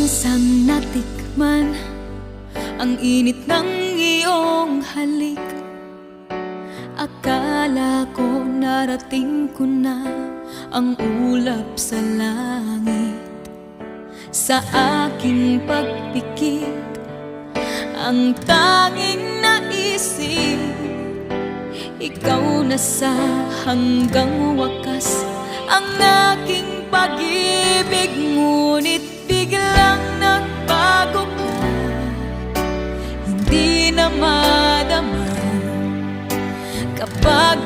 minsang natikman ang init ng iyong halik. Akala ko narating ko na ang ulap sa langit. Sa aking pagpikit, ang tanging naisip, ikaw na sa hanggang wakas ang aking pag-ibig. Ngunit biglang nagbago ka, hindi na madama kapag